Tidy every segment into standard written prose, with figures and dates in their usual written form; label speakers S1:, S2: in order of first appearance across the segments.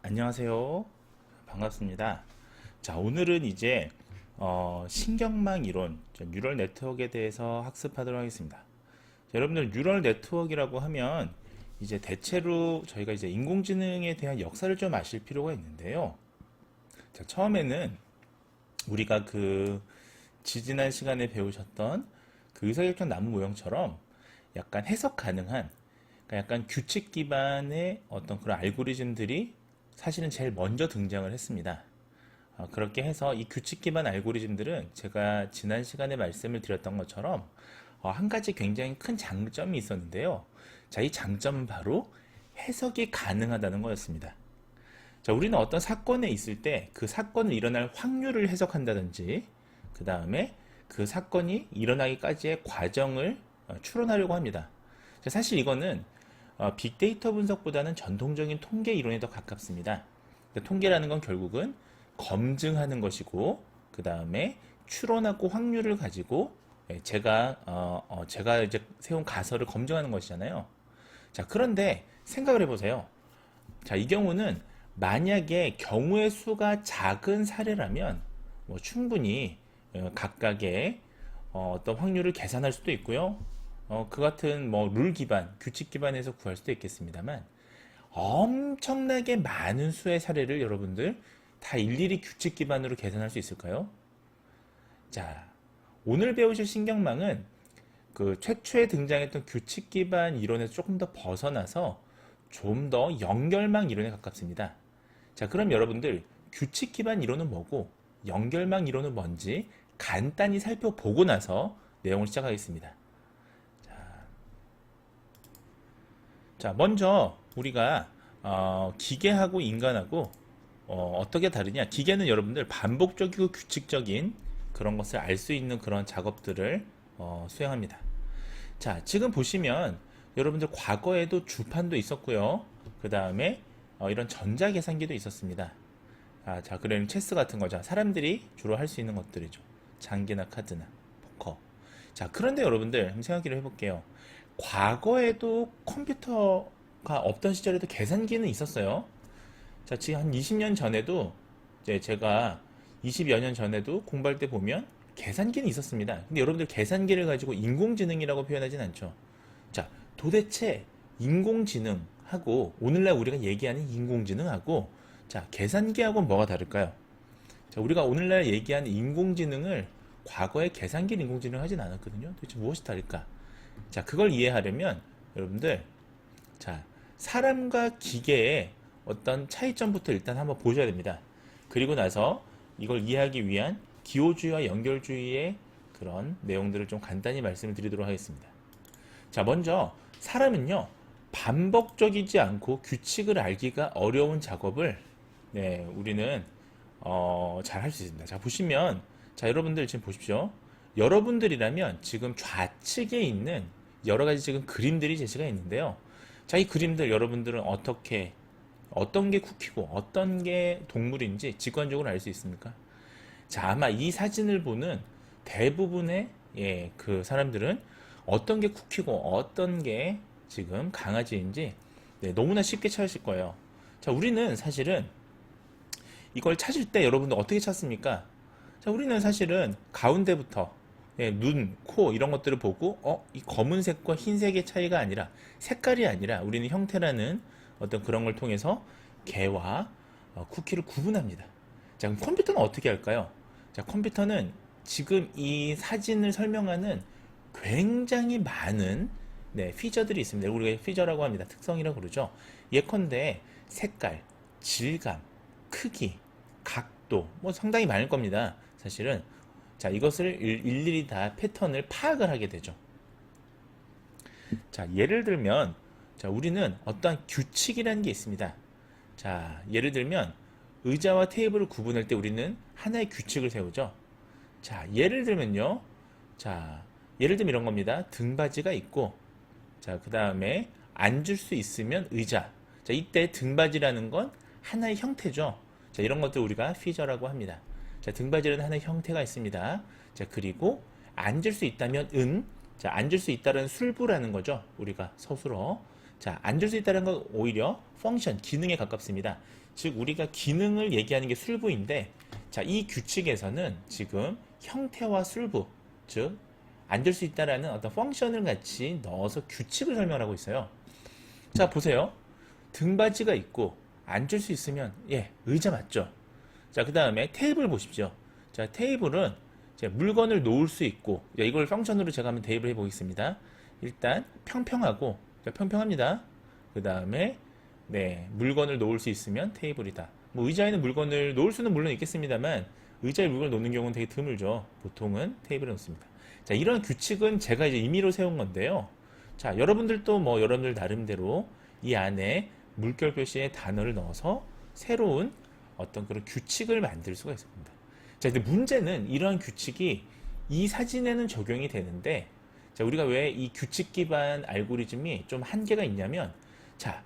S1: 안녕하세요. 반갑습니다. 자, 오늘은 이제 신경망 이론, 뉴럴 네트워크에 대해서 학습하도록 하겠습니다. 자, 여러분들 뉴럴 네트워크라고 하면 이제 대체로 저희가 이제 인공지능에 대한 역사를 좀 아실 필요가 있는데요. 자, 처음에는 우리가 그 지지난 시간에 배우셨던 그 의사결정 나무 모형처럼 약간 해석 가능한, 그러니까 약간 규칙 기반의 어떤 그런 알고리즘들이 사실은 제일 먼저 등장을 했습니다. 그렇게 해서 이 규칙 기반 알고리즘들은 제가 지난 시간에 말씀을 드렸던 것처럼 한 가지 굉장히 큰 장점이 있었는데요. 자, 이 장점은 바로 해석이 가능하다는 거였습니다. 자, 우리는 어떤 사건에 있을 때 그 사건을 일어날 확률을 해석한다든지, 그 다음에 그 사건이 일어나기까지의 과정을 추론하려고 합니다. 자, 사실 이거는 빅데이터 분석보다는 전통적인 통계 이론에 더 가깝습니다. 그러니까 통계라는 건 결국은 검증하는 것이고, 그 다음에 추론하고 확률을 가지고 제가 이제 세운 가설을 검증하는 것이잖아요. 자, 그런데 생각을 해보세요. 자, 이 경우는 만약에 경우의 수가 작은 사례라면 충분히 각각의 어떤 확률을 계산할 수도 있고요. 그 같은 뭐 룰 기반, 규칙 기반에서 구할 수도 있겠습니다만 엄청나게 많은 수의 사례를 여러분들 다 일일이 규칙 기반으로 계산할 수 있을까요? 자, 오늘 배우실 신경망은 그 최초에 등장했던 규칙 기반 이론에서 조금 더 벗어나서 좀 더 연결망 이론에 가깝습니다. 자, 그럼 여러분들 규칙 기반 이론은 뭐고 연결망 이론은 뭔지 간단히 살펴보고 나서 내용을 시작하겠습니다. 자, 먼저 우리가 기계하고 인간하고 떻게 다르냐? 기계는 여러분들 반복적이고 규칙적인 그런 것을 알 수 있는 그런 작업들을 수행합니다. 자, 지금 보시면 여러분들 과거에도 주판도 있었고요. 그 다음에 이런 전자계산기도 있었습니다. 자, 그러면 체스 같은 거죠. 사람들이 주로 할 수 있는 것들이죠. 장기나 카드나 포커. 자, 그런데 여러분들 한번 생각을 해볼게요. 과거에도 컴퓨터가 없던 시절에도 계산기는 있었어요. 자, 지금 한 20년 전에도 이제 제가 20여 년 전에도 공부할 때 보면 계산기는 있었습니다. 근데 여러분들 계산기를 가지고 인공지능이라고 표현하진 않죠. 자, 도대체 인공지능하고 오늘날 우리가 얘기하는 인공지능하고 자, 계산기하고는 뭐가 다를까요? 자, 우리가 오늘날 얘기하는 인공지능을 과거에 계산기 인공지능 하진 않았거든요. 도대체 무엇이 다를까? 자, 그걸 이해하려면 여러분들 자, 사람과 기계의 어떤 차이점부터 일단 한번 보셔야 됩니다. 그리고 나서 이걸 이해하기 위한 기호주의와 연결주의의 그런 내용들을 좀 간단히 말씀을 드리도록 하겠습니다. 자, 먼저 사람은요, 반복적이지 않고 규칙을 알기가 어려운 작업을 우리는 잘 할 수 있습니다. 자, 보시면 자, 여러분들 지금 보십시오. 여러분들이라면 지금 좌측에 있는 여러 가지 지금 그림들이 제시가 있는데요. 자, 이 그림들 여러분들은 어떤 게 쿠키고 어떤 게 동물인지 직관적으로 알 수 있습니까? 자, 아마 이 사진을 보는 대부분의 그 사람들은 어떤 게 쿠키고 어떤 게 지금 강아지인지 너무나 쉽게 찾으실 거예요. 자, 우리는 사실은 이걸 찾을 때 여러분들 어떻게 찾습니까? 자, 우리는 사실은 가운데부터 눈, 코 이런 것들을 보고 이 검은색과 흰색의 차이가 아니라 색깔이 아니라 우리는 형태라는 어떤 그런 걸 통해서 개와 쿠키를 구분합니다. 자, 그럼 컴퓨터는 어떻게 할까요? 자, 컴퓨터는 지금 이 사진을 설명하는 굉장히 많은 피처들이 있습니다. 우리가 피처라고 합니다. 특성이라고 그러죠. 예컨대 색깔, 질감, 크기, 각도 뭐 상당히 많을 겁니다. 사실은 자, 이것을 일일이 다 패턴을 파악을 하게 되죠. 자, 예를 들면 자, 우리는 어떠한 규칙이라는 게 있습니다. 자, 예를 들면 의자와 테이블을 구분할 때 우리는 하나의 규칙을 세우죠. 자, 예를 들면요. 자, 예를 들면 이런 겁니다. 등받이가 있고 자, 그 다음에 앉을 수 있으면 의자. 자, 이때 등받이라는 건 하나의 형태죠. 자, 이런 것들 우리가 피저라고 합니다. 자, 등받이라는 하나의 형태가 있습니다. 자, 그리고 앉을 수 있다면 자, 앉을 수 있다는 술부라는 거죠. 우리가 서술어. 자, 앉을 수 있다는 건 오히려 펑션, 기능에 가깝습니다. 즉, 우리가 기능을 얘기하는 게 술부인데, 자, 이 규칙에서는 지금 형태와 술부, 즉, 앉을 수 있다라는 어떤 펑션을 같이 넣어서 규칙을 설명하고 있어요. 자, 보세요. 등받이가 있고, 앉을 수 있으면, 예, 의자 맞죠? 자, 그 다음에 테이블 보십시오. 자, 테이블은 이제 물건을 놓을 수 있고, 이걸 펑션으로 제가 한번 대입을 해보겠습니다. 일단 평평하고, 자, 평평합니다. 그 다음에 네, 물건을 놓을 수 있으면 테이블이다. 뭐 의자에는 물건을 놓을 수는 물론 있겠습니다만 의자에 물건을 놓는 경우는 되게 드물죠. 보통은 테이블에 놓습니다. 자, 이런 규칙은 제가 이제 임의로 세운 건데요. 자, 여러분들도 뭐 여러분들 나름대로 이 안에 물결 표시의 단어를 넣어서 새로운 어떤 그런 규칙을 만들 수가 있습니다. 자, 근데 문제는 이러한 규칙이 이 사진에는 적용이 되는데, 자, 우리가 왜 이 규칙 기반 알고리즘이 좀 한계가 있냐면, 자,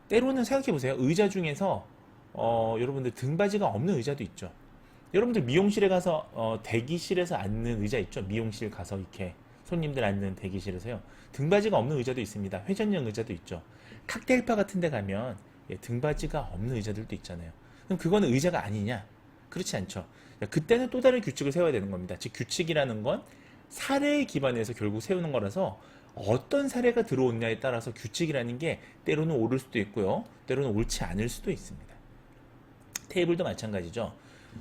S1: 때로는 생각해 보세요. 의자 중에서 여러분들 등받이가 없는 의자도 있죠. 여러분들 미용실에 가서 대기실에서 앉는 의자 있죠. 미용실 가서 이렇게 손님들 앉는 대기실에서요. 등받이가 없는 의자도 있습니다. 회전형 의자도 있죠. 칵테일바 같은 데 가면 예, 등받이가 없는 의자들도 있잖아요. 그럼 그거는 의자가 아니냐? 그렇지 않죠. 그때는 또 다른 규칙을 세워야 되는 겁니다. 즉 규칙이라는 건 사례에 기반해서 결국 세우는 거라서 어떤 사례가 들어오느냐에 따라서 규칙이라는 게 때로는 옳을 수도 있고요. 때로는 옳지 않을 수도 있습니다. 테이블도 마찬가지죠.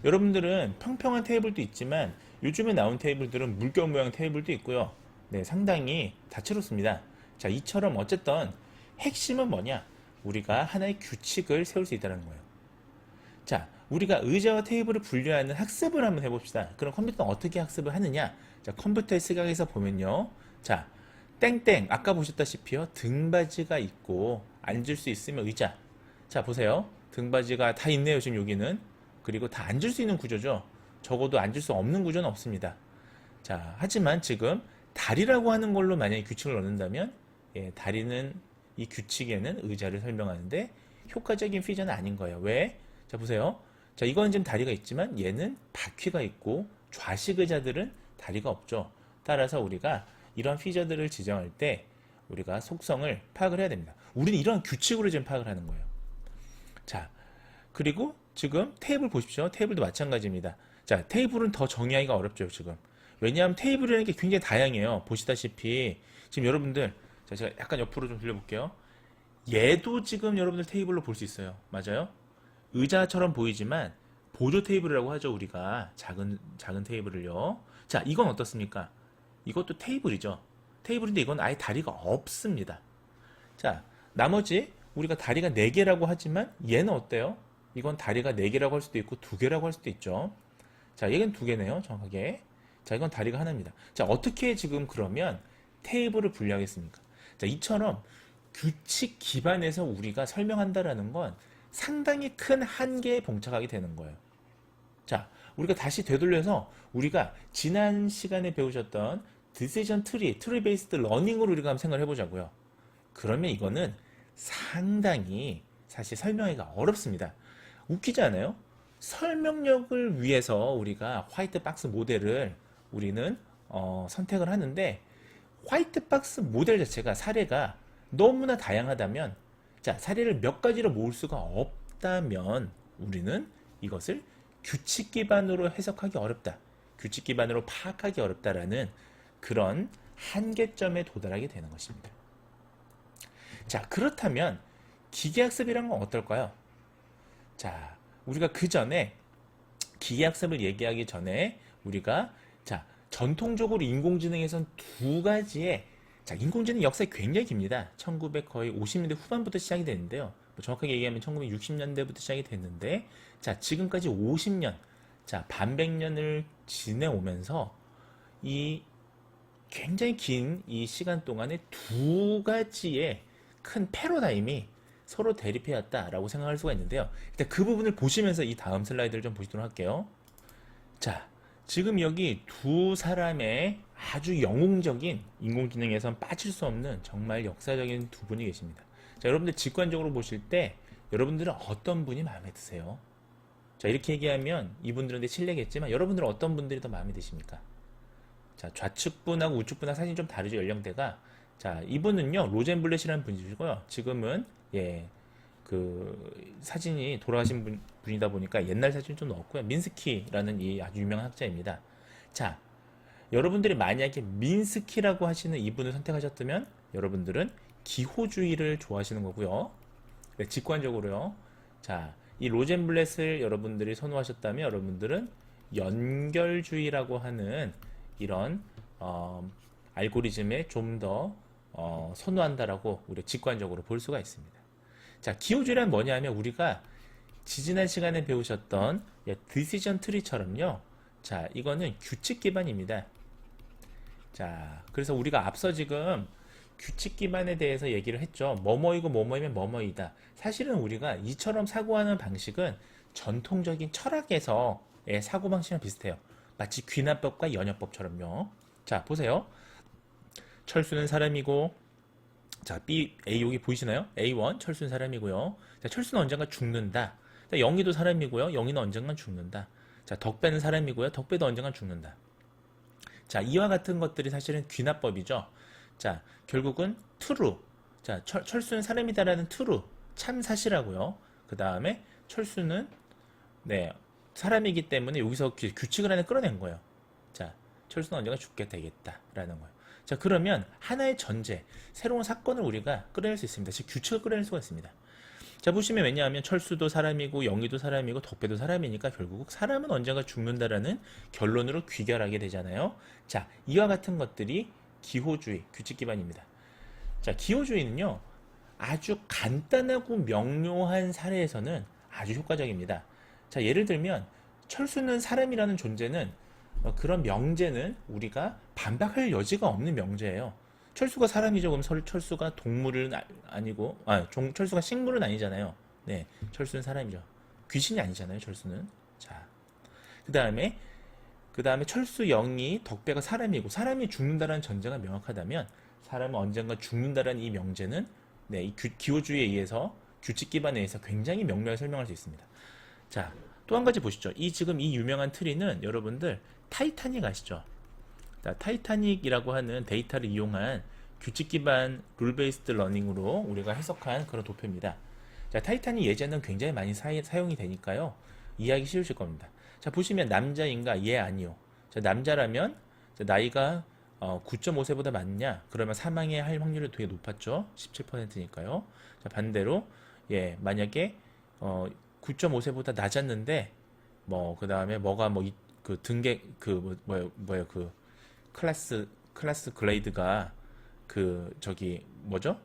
S1: 여러분들은 평평한 테이블도 있지만 요즘에 나온 테이블들은 물결 모양 테이블도 있고요. 네, 상당히 다채롭습니다. 자, 이처럼 어쨌든 핵심은 뭐냐? 우리가 하나의 규칙을 세울 수 있다는 거예요. 자, 우리가 의자와 테이블을 분류하는 학습을 한번 해봅시다. 그럼 컴퓨터는 어떻게 학습을 하느냐? 자, 컴퓨터의 시각에서 보면요. 자, 땡땡, 아까 보셨다시피요. 등받이가 있고, 앉을 수 있으면 의자. 자, 보세요. 등받이가 다 있네요, 지금 여기는. 그리고 다 앉을 수 있는 구조죠. 적어도 앉을 수 없는 구조는 없습니다. 자, 하지만 지금 다리라고 하는 걸로 만약에 규칙을 넣는다면, 예, 다리는 이 규칙에는 의자를 설명하는데 효과적인 피저는 아닌 거예요. 왜? 자, 보세요. 자, 이건 지금 다리가 있지만 얘는 바퀴가 있고 좌식 의자들은 다리가 없죠. 따라서 우리가 이런 피저들을 지정할 때 우리가 속성을 파악을 해야 됩니다. 우리는 이런 규칙으로 지금 파악을 하는 거예요. 자, 그리고 지금 테이블 보십시오. 테이블도 마찬가지입니다. 자, 테이블은 더 정의하기가 어렵죠, 지금. 왜냐하면 테이블이라는 게 굉장히 다양해요. 보시다시피 지금 여러분들, 자, 제가 약간 옆으로 좀 돌려볼게요. 얘도 지금 여러분들 테이블로 볼 수 있어요. 맞아요? 의자처럼 보이지만 보조 테이블이라고 하죠, 우리가. 작은 테이블을요. 자, 이건 어떻습니까? 이것도 테이블이죠. 테이블인데 이건 아예 다리가 없습니다. 자, 나머지 우리가 다리가 4개라고 하지만 얘는 어때요? 이건 다리가 4개라고 할 수도 있고 2개라고 할 수도 있죠. 자, 얘는 2개네요, 정확하게. 자, 이건 다리가 하나입니다. 자, 어떻게 지금 그러면 테이블을 분류하겠습니까? 자, 이처럼 규칙 기반에서 우리가 설명한다라는 건 상당히 큰 한계에 봉착하게 되는 거예요. 자, 우리가 다시 되돌려서 우리가 지난 시간에 배우셨던 디시전 트리 베이스드 러닝으로 우리가 한번 생각을 해보자고요. 그러면 이거는 상당히 사실 설명하기가 어렵습니다. 웃기지 않아요? 설명력을 위해서 우리가 화이트 박스 모델을 우리는 선택을 하는데 화이트 박스 모델 자체가 사례가 너무나 다양하다면, 자, 사례를 몇 가지로 모을 수가 없다면 우리는 이것을 규칙 기반으로 해석하기 어렵다, 규칙 기반으로 파악하기 어렵다라는 그런 한계점에 도달하게 되는 것입니다. 자, 그렇다면 기계학습이란 건 어떨까요? 자, 우리가 그 전에 기계학습을 얘기하기 전에 우리가, 자, 전통적으로 인공지능에선 2가지의, 자, 인공지능 역사가 굉장히 깁니다. 1900 거의 50년대 후반부터 시작이 됐는데요. 뭐 정확하게 얘기하면 1960년대부터 시작이 됐는데, 자, 지금까지 50년, 자, 반백년을 지내오면서 이 굉장히 긴 이 시간 동안에 2가지의 큰 패러다임이 서로 대립해왔다라고 생각할 수가 있는데요. 일단 그 부분을 보시면서 이 다음 슬라이드를 좀 보시도록 할게요. 자, 지금 여기 2사람의 아주 영웅적인, 인공지능에선 빠질 수 없는 정말 역사적인 2분이 계십니다. 자, 여러분들 직관적으로 보실 때 여러분들은 어떤 분이 마음에 드세요? 자, 이렇게 얘기하면 이분들한테 실례겠지만 여러분들은 어떤 분들이 더 마음에 드십니까? 자, 좌측분하고 우측분하고 사진이 좀 다르죠, 연령대가. 자, 이분은요, 로젠블렛이라는 분이시고요. 지금은, 예, 그, 사진이 돌아가신 분이다 보니까 옛날 사진 좀 넣었고요. 민스키라는 이 아주 유명한 학자입니다. 자, 여러분들이 만약에 민스키라고 하시는 이분을 선택하셨다면, 여러분들은 기호주의를 좋아하시는 거고요. 네, 직관적으로요. 자, 이 로젠블렛을 여러분들이 선호하셨다면, 여러분들은 연결주의라고 하는 이런, 알고리즘에 좀 더 선호한다라고 우리가 직관적으로 볼 수가 있습니다. 자, 기호주의란 뭐냐면 우리가 지지난 시간에 배우셨던 디시전 트리처럼요. 자, 이거는 규칙 기반입니다. 자, 그래서 우리가 앞서 지금 규칙 기반에 대해서 얘기를 했죠. 뭐뭐이고 뭐뭐이면 뭐뭐이다. 사실은 우리가 이처럼 사고하는 방식은 전통적인 철학에서의 사고방식이랑 비슷해요. 마치 귀납법과 연협법처럼요. 자, 보세요. 철수는 사람이고, 자, B, A 여기 보이시나요? A1, 철수는 사람이고요. 자, 철수는 언젠가 죽는다. 자, 영희도 사람이고요. 영희는 언젠가 죽는다. 자, 덕배는 사람이고요. 덕배도 언젠가 죽는다. 자, 이와 같은 것들이 사실은 귀납법이죠. 자, 결국은 true. 자, 철수는 사람이다라는 true. 참 사실하고요. 그 다음에 철수는, 네, 사람이기 때문에 여기서 규칙을 하나 끌어낸 거예요. 자, 철수는 언젠가 죽게 되겠다라는 거예요. 자, 그러면 하나의 전제, 새로운 사건을 우리가 끌어낼 수 있습니다. 즉, 규칙을 끌어낼 수가 있습니다. 자, 보시면 왜냐하면 철수도 사람이고 영희도 사람이고 덕배도 사람이니까 결국 사람은 언젠가 죽는다라는 결론으로 귀결하게 되잖아요. 자, 이와 같은 것들이 기호주의, 규칙 기반입니다. 자, 기호주의는요, 아주 간단하고 명료한 사례에서는 아주 효과적입니다. 자, 예를 들면 철수는 사람이라는 존재는 그런 명제는 우리가 반박할 여지가 없는 명제예요. 철수가 사람이죠. 그럼 철수가 동물은 아니고, 철수가 식물은 아니잖아요. 네, 철수는 사람이죠. 귀신이 아니잖아요. 철수는. 자, 그 다음에 철수 영이 덕배가 사람이고 사람이 죽는다라는 전제가 명확하다면 사람은 언젠가 죽는다라는 이 명제는 네, 이 기호주의에 의해서 규칙 기반에 의해서 굉장히 명료하게 설명할 수 있습니다. 자, 또 한 가지 보시죠. 지금 이 유명한 트리는 여러분들 타이타닉 아시죠? 자, 타이타닉이라고 하는 데이터를 이용한 규칙 기반 룰 베이스드 러닝으로 우리가 해석한 그런 도표입니다. 자, 타이타닉 예제는 굉장히 많이 사용이 되니까요. 이해하기 쉬우실 겁니다. 자, 보시면 남자인가? 예, 아니요. 자, 남자라면 자, 나이가 9.5세보다 많냐? 그러면 사망의 할 확률이 되게 높았죠. 17%니까요. 자, 반대로 예, 만약에 9.5세보다 낮았는데 그 다음에 뭐가 그 등계 뭐예요 그 클래스 그레이드가 그 저기 뭐죠?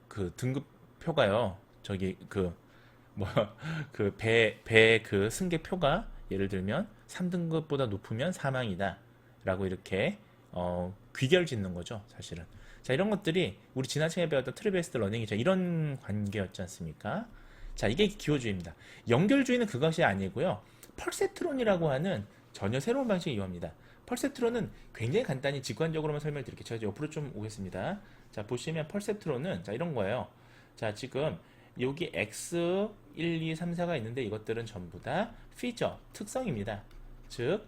S1: 그 등급표가요. 저기 배 그 승계표가 예를 들면 3등급보다 높으면 사망이다. 라고 이렇게 귀결 짓는 거죠, 사실은. 자, 이런 것들이 우리 지난 시간에 배웠던 트리 베이스드 러닝이죠. 이런 관계였지 않습니까? 자, 이게 기호주의입니다. 연결주의는 그것이 아니고요. 펄세트론이라고 하는 전혀 새로운 방식을 이용합니다. 펄세트론은 굉장히 간단히 직관적으로만 설명드릴게요. 제가 옆으로 좀 오겠습니다. 자, 보시면 펄세트론은 자, 이런 거예요. 자, 지금 여기 x 1, 2, 3, 4가 있는데 이것들은 전부 다 피처, 특성입니다. 즉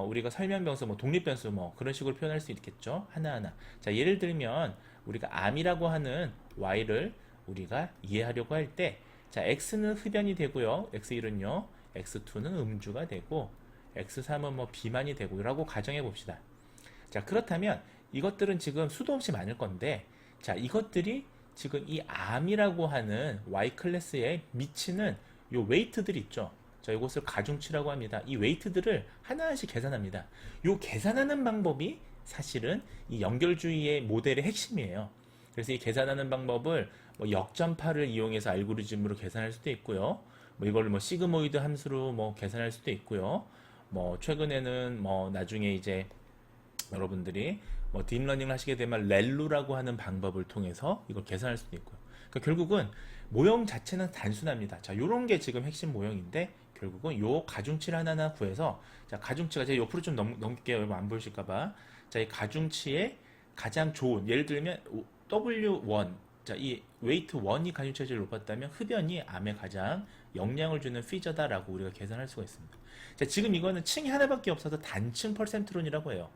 S1: 우리가 설명변수, 독립변수 그런 식으로 표현할 수 있겠죠. 하나하나. 자, 예를 들면 우리가 암이라고 하는 y를 우리가 이해하려고 할 때 자, x는 흡연이 되고요. x1은요. x2는 음주가 되고 x3은 비만이 되고 라고 가정해 봅시다. 자, 그렇다면 이것들은 지금 수도 없이 많을 건데 자, 이것들이 지금 이 암이라고 하는 y 클래스에 미치는 요 웨이트들이 있죠. 자, 이것을 가중치라고 합니다. 이 웨이트들을 하나씩 계산합니다. 요 계산하는 방법이 사실은 이 연결주의의 모델의 핵심이에요. 그래서 이 계산하는 방법을 역전파를 이용해서 알고리즘으로 계산할 수도 있고요. 이걸 시그모이드 함수로 계산할 수도 있고요. 최근에는 나중에 이제 여러분들이 딥러닝을 하시게 되면 렐루라고 하는 방법을 통해서 이걸 계산할 수도 있고요. 그러니까 결국은 모형 자체는 단순합니다. 자, 요런 게 지금 핵심 모형인데 결국은 요 가중치를 하나하나 구해서 자, 가중치가 제가 옆으로 좀 넘길게요. 여러분 안 보이실까봐. 자, 이 가중치의 가장 좋은 예를 들면 W1 자, 이 웨이트 1이 가중치가 제일 높았다면 흡연이 암에 가장 영향을 주는 피저다라고 우리가 계산할 수가 있습니다. 자, 지금 이거는 층이 하나밖에 없어서 단층 퍼센트론이라고 해요.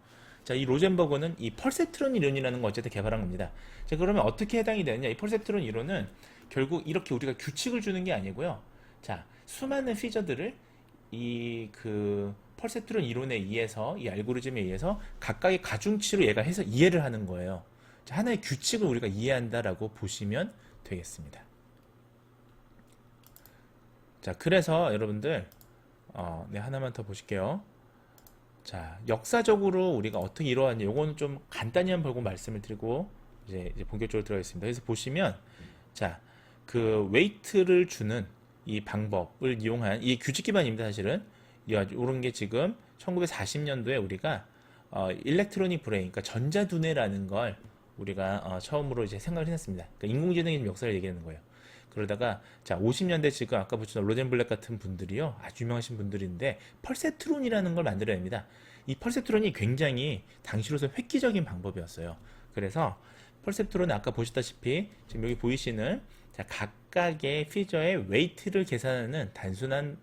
S1: 자, 이 로젠버그는 이 펄세트론 이론이라는 거 어쨌든 개발한 겁니다. 자, 그러면 어떻게 해당이 되느냐? 이 펄세트론 이론은 결국 이렇게 우리가 규칙을 주는 게 아니고요. 자, 수많은 피저들을 이 그 펄세트론 이론에 의해서 이 알고리즘에 의해서 각각의 가중치로 얘가 해서 이해를 하는 거예요. 자, 하나의 규칙을 우리가 이해한다라고 보시면 되겠습니다. 자, 그래서 여러분들 네, 하나만 더 보실게요. 자, 역사적으로 우리가 어떻게 이루어왔냐, 요거는 좀 간단히 한번 보고 말씀을 드리고 이제 본격적으로 들어가겠습니다. 그래서 보시면, 자, 그 웨이트를 주는 이 방법을 이용한 이 규칙 기반입니다. 사실은 이런 게 지금 1940년도에 우리가 일렉트로닉 브레인, 그러니까 전자두뇌라는 걸 우리가 처음으로 이제 생각을 해냈습니다. 그러니까 인공지능의 역사를 얘기하는 거예요. 그러다가 자 50년대 지금 아까 보신 로젠블랙 같은 분들이요, 아주 유명하신 분들인데 펄세트론이라는 걸 만들어냅니다. 이 펄세트론이 굉장히 당시로서 획기적인 방법이었어요. 그래서 펄세트론은 아까 보셨다시피 지금 여기 보이시는 자, 각각의 피저의 웨이트를 계산하는 단순한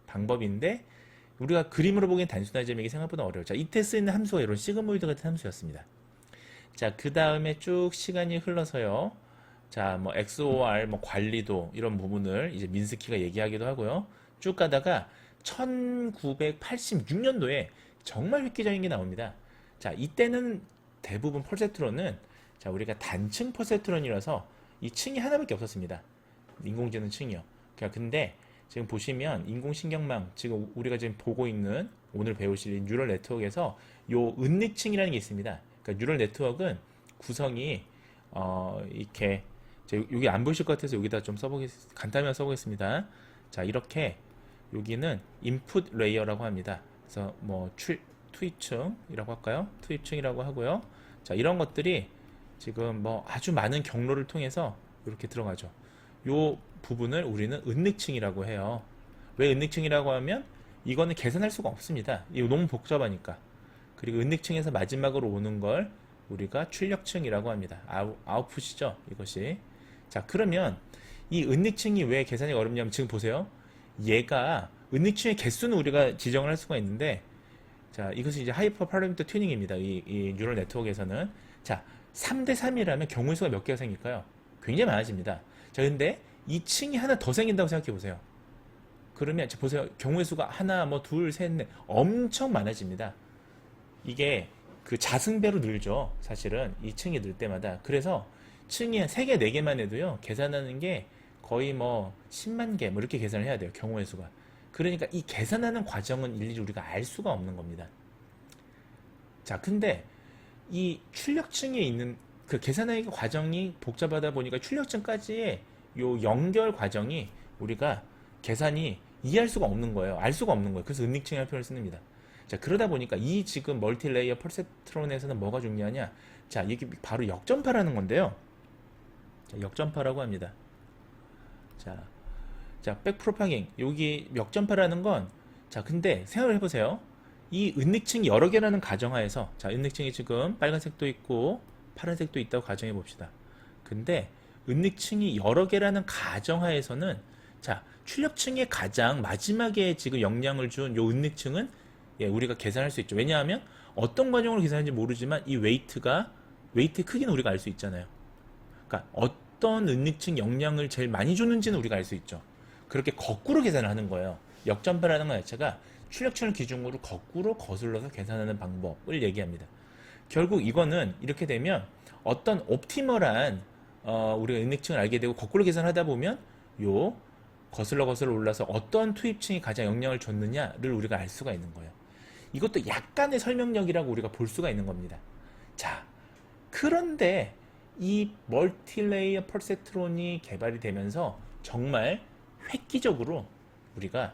S1: 방법인데 우리가 그림으로 보기엔 단순하지만 이게 생각보다 어려워요. 자, 이때 쓰이는 함수가 이런 시그모이드 같은 함수였습니다. 자, 그 다음에 쭉 시간이 흘러서요. 자, 뭐 XOR, 뭐 관리도 이런 부분을 이제 민스키가 얘기하기도 하고요. 쭉 가다가 1986년도에 정말 획기적인 게 나옵니다. 자, 이때는 대부분 펄세트론은 자, 우리가 단층 펄세트론이라서 이 층이 하나밖에 없었습니다. 인공지능 층이요. 근데 지금 보시면 인공신경망, 지금 우리가 지금 보고 있는 오늘 배우실 뉴럴 네트워크에서 요 은닉층이라는 게 있습니다. 그러니까 뉴럴 네트워크는 구성이 이렇게 여기 안 보이실 것 같아서 여기다 좀 간단히 써보겠습니다. 자, 이렇게 여기는 인풋 레이어라고 합니다. 그래서 뭐 투입층이라고 할까요? 투입층이라고 하고요. 자, 이런 것들이 지금 뭐 아주 많은 경로를 통해서 이렇게 들어가죠. 요 부분을 우리는 은닉층이라고 해요. 왜 은닉층이라고 하면 이거는 계산할 수가 없습니다. 이거 너무 복잡하니까. 그리고 은닉층에서 마지막으로 오는 걸 우리가 출력층이라고 합니다. 아웃풋이죠, 이것이. 자, 그러면 이 은닉층이 왜 계산이 어렵냐면 지금 보세요. 얘가 은닉층의 개수는 우리가 지정을 할 수가 있는데, 자, 이것이 이제 하이퍼 파라미터 튜닝입니다. 이 뉴럴 네트워크에서는. 자, 3대 3이라면 경우의 수가 몇 개가 생길까요? 굉장히 많아집니다. 자, 근데 이 층이 하나 더 생긴다고 생각해 보세요. 그러면 보세요. 경우의 수가 하나, 뭐 둘, 셋, 넷 엄청 많아집니다. 이게 그 자승배로 늘죠. 사실은 이 층이 늘 때마다. 그래서 층이 한 3개, 4개만 해도요. 계산하는 게 거의 뭐 10만 개 뭐 이렇게 계산을 해야 돼요. 경우의 수가. 그러니까 이 계산하는 과정은 일일이 우리가 알 수가 없는 겁니다. 자, 근데 이 출력층에 있는 그 계산하는 과정이 복잡하다 보니까 출력층까지의 요 연결 과정이 우리가 계산이 이해할 수가 없는 거예요. 알 수가 없는 거예요. 그래서 은닉층이라는 표현을 씁니다. 자, 그러다 보니까 이 지금 멀티레이어 펄세트론에서는 뭐가 중요하냐? 자, 이게 바로 역전파라는 건데요. 자, 역전파라고 합니다. 자, 백프로파깅. 여기 역전파라는 건, 자, 근데 생각을 해보세요. 이 은닉층이 여러 개라는 가정하에서, 자, 은닉층이 지금 빨간색도 있고 파란색도 있다고 가정해 봅시다. 근데 은닉층이 여러 개라는 가정하에서는, 자, 출력층의 가장 마지막에 지금 영향을 준 요 은닉층은 예, 우리가 계산할 수 있죠. 왜냐하면 어떤 과정으로 계산하는지 모르지만 이 웨이트의 크기는 우리가 알 수 있잖아요. 그러니까 어떤 은닉층 영향을 제일 많이 줬는지는 우리가 알 수 있죠. 그렇게 거꾸로 계산을 하는 거예요. 역전파라는 것 자체가 출력층을 기준으로 거꾸로 거슬러서 계산하는 방법을 얘기합니다. 결국 이거는 이렇게 되면 어떤 옵티멀한 우리가 은닉층을 알게 되고 거꾸로 계산하다 보면 요 거슬러 올라서 어떤 투입층이 가장 영향을 줬느냐를 우리가 알 수가 있는 거예요. 이것도 약간의 설명력이라고 우리가 볼 수가 있는 겁니다. 자, 그런데 이 멀티레이어 펄세트론이 개발이 되면서 정말 획기적으로 우리가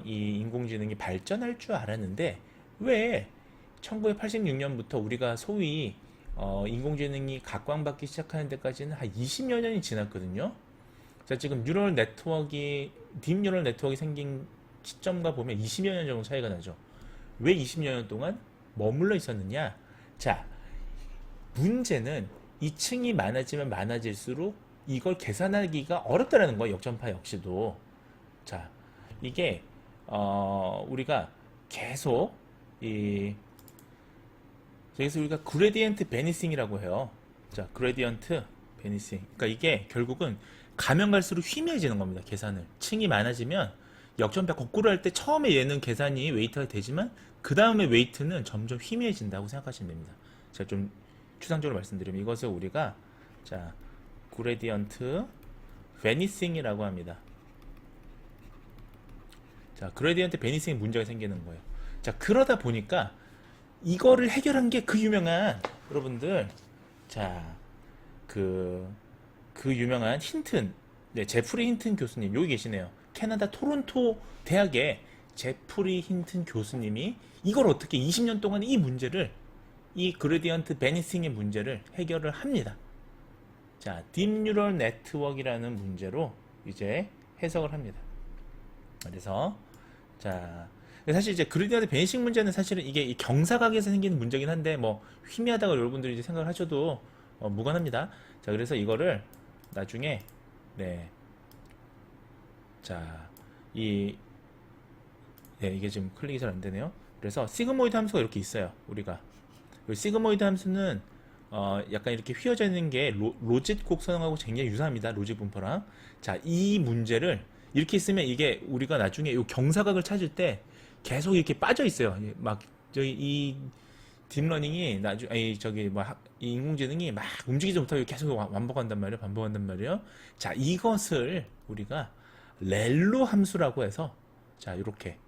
S1: 이 인공지능이 발전할 줄 알았는데 왜 1986년부터 우리가 소위 인공지능이 각광받기 시작하는 데까지는 한 20여 년이 지났거든요. 자, 지금 딥 뉴럴 네트워크가 생긴 시점과 보면 20여 년 정도 차이가 나죠. 왜 20여 년 동안 머물러 있었느냐? 자, 문제는 이 층이 많아지면 많아질수록 이걸 계산하기가 어렵다라는 거예요. 역전파 역시도. 자, 이게 우리가 계속 그래서 우리가 그레디언트 베니싱이라고 해요. 자, 그레디언트 베니싱. 그러니까 이게 결국은 가면 갈수록 희미해지는 겁니다. 계산을. 층이 많아지면 역전배 거꾸로 할 때 처음에 얘는 계산이 웨이트가 되지만 그 다음에 웨이트는 점점 희미해진다고 생각하시면 됩니다. 제가 좀 추상적으로 말씀드리면 이것을 우리가 자, 그레디언트 베니싱이라고 합니다. 자, 그레디언트 베니싱 문제가 생기는 거예요. 자, 그러다 보니까 이거를 해결한 게 그 유명한 여러분들 자, 그 유명한 힌튼 네, 제프리 힌튼 교수님 여기 계시네요. 캐나다 토론토 대학의 제프리 힌튼 교수님이 이걸 어떻게 20년 동안 이 문제를 이 그레디언트 베니싱의 문제를 해결을 합니다. 자, 딥뉴럴 네트워크라는 문제로 이제 해석을 합니다. 그래서 자, 사실 이제 그레디언트 베니싱 문제는 사실은 이게 이 경사각에서 생기는 문제긴 한데 뭐 희미하다고 여러분들이 이제 생각을 하셔도 무관합니다. 자, 그래서 이거를 나중에 네, 자, 이게 지금 클릭이 잘 안 되네요. 그래서 시그모이드 함수가 이렇게 있어요. 우리가 시그모이드 함수는 약간 이렇게 휘어져 있는 게 로짓 곡선하고 굉장히 유사합니다. 로짓 분포랑. 자, 이 문제를 이렇게 있으면 이게 우리가 나중에 이 경사각을 찾을 때 계속 이렇게 빠져 있어요. 막 저기 이 딥러닝이 아니 저기 이 인공지능이 막 움직이지 못하고 계속 반복한단 말이에요. 반복한단 말이에요. 자, 이것을 우리가 렐로 함수라고 해서 자, 이렇게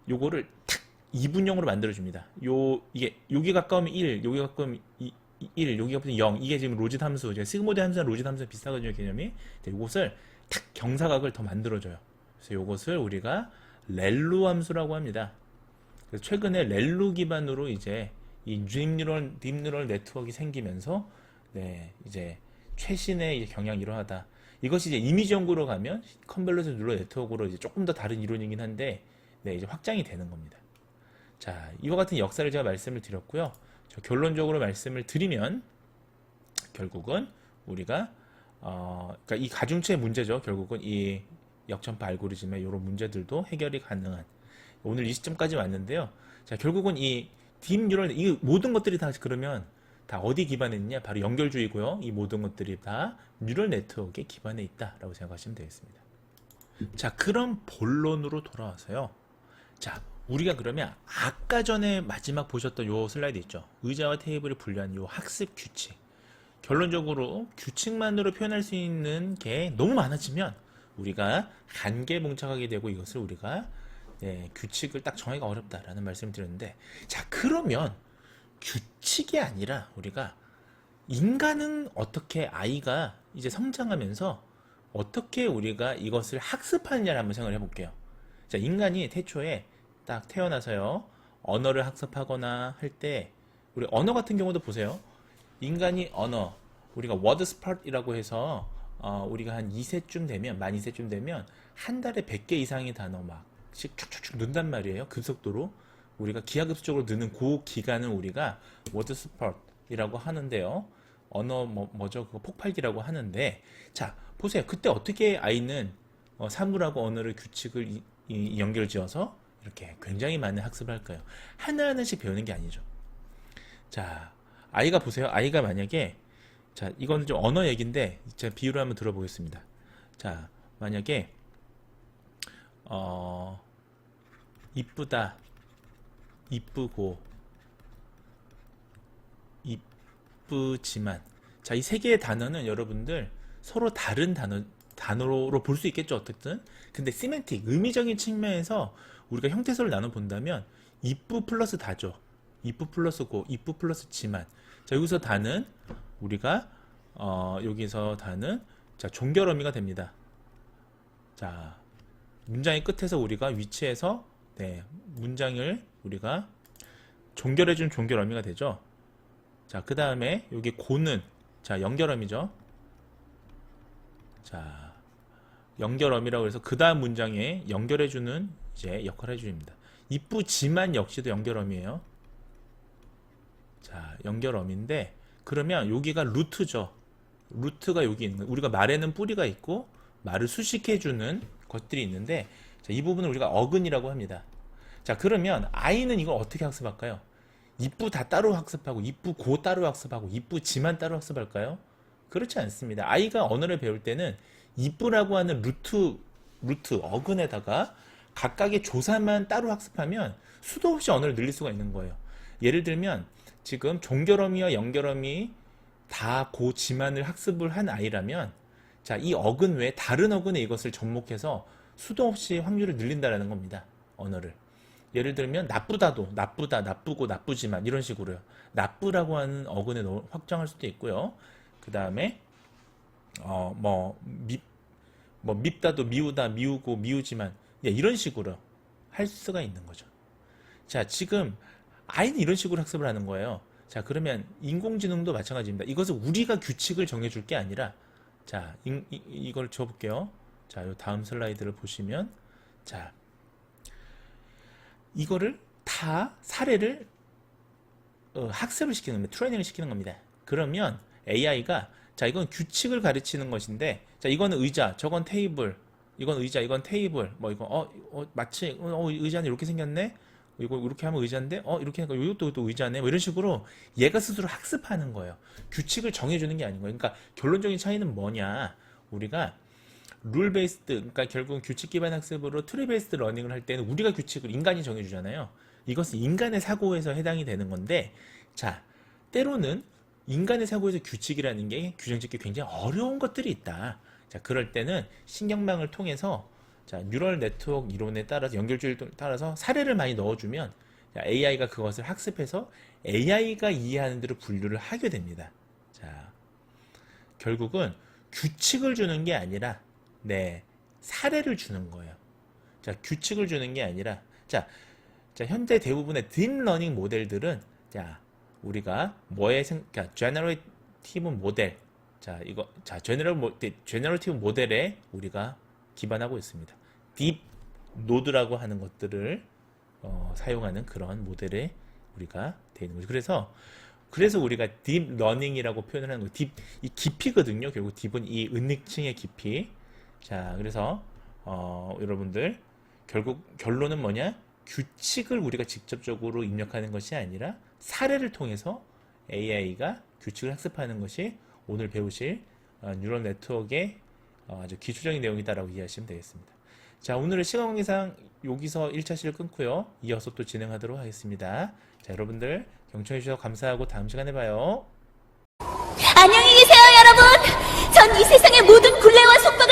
S1: 요거를 탁 이분형으로 만들어 줍니다. 이게 여기 가까우면 1, 여기 가까우면 1, 여기 가까우면 0. 이게 지금 로짓 함수, 시그모이드 함수랑 로짓 함수랑 비슷하거든요, 개념이. 요것을 탁 경사각을 더 만들어 줘요. 그래서 요것을 우리가 렐로 함수라고 합니다. 그래서 최근에 렐로 기반으로 이제 이 딥뉴럴 네트워크가 생기면서 네, 이제 최신의 이제 경향이 이러하다. 이것이 이제 이미지 연구로 가면 컨볼루션 뉴럴 네트워크로 이제 조금 더 다른 이론이긴 한데 네, 이제 확장이 되는 겁니다. 자, 이와 같은 역사를 제가 말씀을 드렸고요. 결론적으로 말씀을 드리면 결국은 우리가 그러니까 이 가중치의 문제죠. 결국은 이 역전파 알고리즘의 이런 문제들도 해결이 가능한 오늘 이 시점까지 왔는데요. 자, 결국은 이 딥뉴럴 이 모든 것들이 다 그러면 다 어디 기반에 있냐? 바로 연결주의고요. 이 모든 것들이 다 뉴럴 네트워크에 기반에 있다라고 생각하시면 되겠습니다. 자, 그럼 본론으로 돌아와서요. 자, 우리가 그러면 아까 전에 마지막 보셨던 요 슬라이드 있죠. 의자와 테이블을 분리한 요 학습 규칙. 결론적으로 규칙만으로 표현할 수 있는 게 너무 많아지면 우리가 한계에 봉착하게 되고 이것을 우리가 규칙을 딱 정하기가 어렵다라는 말씀을 드렸는데 자, 그러면 규칙이 아니라 우리가 인간은 어떻게 아이가 이제 성장하면서 어떻게 우리가 이것을 학습하느냐를 한번 생각을 해볼게요. 자, 인간이 태초에 딱 태어나서요 언어를 학습하거나 할 때 우리 언어 같은 경우도 보세요. 인간이 언어 우리가 워드 스파트이라고 해서 우리가 한 2세쯤 되면 만 2세쯤 되면 한 달에 100개 이상의 단어 막씩 쭉쭉쭉 는단 말이에요. 급속도로 우리가 기하급수적으로 느는 그 기간을 우리가 워드 스파트이라고 하는데요. 언어 뭐죠? 그거 폭발기라고 하는데 자, 보세요. 그때 어떻게 아이는 사물하고 언어를 규칙을 연결지어서 이렇게 굉장히 많은 학습을 할까요? 하나하나씩 배우는 게 아니죠. 자, 아이가 보세요. 아이가 만약에 자, 이건 좀 언어 얘기인데 제가 비유를 한번 들어보겠습니다. 자, 만약에 이쁘다, 이쁘고, 이쁘지만 자, 이 세 개의 단어는 여러분들 서로 다른 단어로 볼 수 있겠죠, 어쨌든. 근데 시멘틱, 의미적인 측면에서 우리가 형태소를 나눠 본다면 이쁘 플러스 다죠. 이쁘 플러스 고, 이쁘 플러스 지만. 자, 여기서 다는 우리가 여기서 다는 자, 종결 어미가 됩니다. 자, 문장의 끝에서 우리가 위치해서 문장을 우리가 종결해준 종결 어미가 되죠. 자, 그 다음에 여기 고는 자, 연결 어미죠. 자, 연결 어미라고 해서 그 다음 문장에 연결해주는 이제 역할을 해줍니다. 이쁘지만 역시도 연결 어미예요. 자, 연결 어미인데 그러면 여기가 루트죠. 루트가 여기 있는 거예요. 우리가 말에는 뿌리가 있고 말을 수식해주는 것들이 있는데 자, 이 부분을 우리가 어근이라고 합니다. 자, 그러면 아이는 이걸 어떻게 학습할까요? 입부 다 따로 학습하고 입부 고 따로 학습하고 입부 지만 따로 학습할까요? 그렇지 않습니다. 아이가 언어를 배울 때는 입부라고 하는 루트 어근에다가 각각의 조사만 따로 학습하면 수도 없이 언어를 늘릴 수가 있는 거예요. 예를 들면 지금 종결어미와 연결어미 다 고 지만을 학습을 한 아이라면 자, 이 어근 외에 다른 어근에 이것을 접목해서 수도 없이 확률을 늘린다라는 겁니다. 언어를. 예를 들면 나쁘다도 나쁘다, 나쁘고, 나쁘지만 이런 식으로요. 나쁘라고 하는 어근에 확장할 수도 있고요. 그 다음에 밉다도 미우다, 미우고, 미우지만 이런 식으로 할 수가 있는 거죠. 자, 지금 아이는 이런 식으로 학습을 하는 거예요. 자, 그러면 인공지능도 마찬가지입니다. 이것은 우리가 규칙을 정해줄 게 아니라 자, 이걸 줘볼게요. 자, 요 다음 슬라이드를 보시면 자, 이거를 다 사례를 학습을 시키는 겁니다. 트레이닝을 시키는 겁니다. 그러면 AI가 자, 이건 규칙을 가르치는 것인데 자, 이거는 의자, 저건 테이블, 이건 의자, 이건 테이블, 뭐 이거 마치 의자는 이렇게 생겼네. 이거 이렇게 하면 의자인데 이렇게 하니까 이것도 또 의자네. 뭐 이런 식으로 얘가 스스로 학습하는 거예요. 규칙을 정해주는 게 아닌 거예요. 그러니까 결론적인 차이는 뭐냐? 우리가 룰 베이스드, 그러니까 결국은 규칙 기반 학습으로 트리 베이스드 러닝을 할 때는 우리가 규칙을 인간이 정해주잖아요. 이것은 인간의 사고에서 해당이 되는 건데, 자, 때로는 인간의 사고에서 규칙이라는 게 규정짓기 굉장히 어려운 것들이 있다. 자, 그럴 때는 신경망을 통해서 자, 뉴럴 네트워크 이론에 따라서 연결주의에 따라서 사례를 많이 넣어주면 AI가 그것을 학습해서 AI가 이해하는 대로 분류를 하게 됩니다. 자, 결국은 규칙을 주는 게 아니라 네, 사례를 주는 거예요. 자, 규칙을 주는 게 아니라 자, 현재 대부분의 딥러닝 모델들은 자, 우리가 그러니까 제너레이티브 모델 제너레이티브 모델에 우리가 기반하고 있습니다. 딥 노드라고 하는 것들을 사용하는 그런 모델에 우리가 되어 있는 거죠. 그래서 우리가 딥 러닝이라고 표현을 하는 거예요. 이 깊이거든요. 결국 딥은 이 은닉층의 깊이. 자, 그래서 여러분들 결국 결론은 뭐냐? 규칙을 우리가 직접적으로 입력하는 것이 아니라 사례를 통해서 AI가 규칙을 학습하는 것이 오늘 배우실 뉴럴 네트워크의 아주 기초적인 내용이다라고 이해하시면 되겠습니다. 자, 오늘은 시간 관계상 여기서 1차시를 끊고요. 이어서 또 진행하도록 하겠습니다. 자, 여러분들 경청해 주셔서 감사하고 다음 시간에 봐요.
S2: 안녕히 계세요, 여러분. 전 이 세상의 모든 굴레와 속박을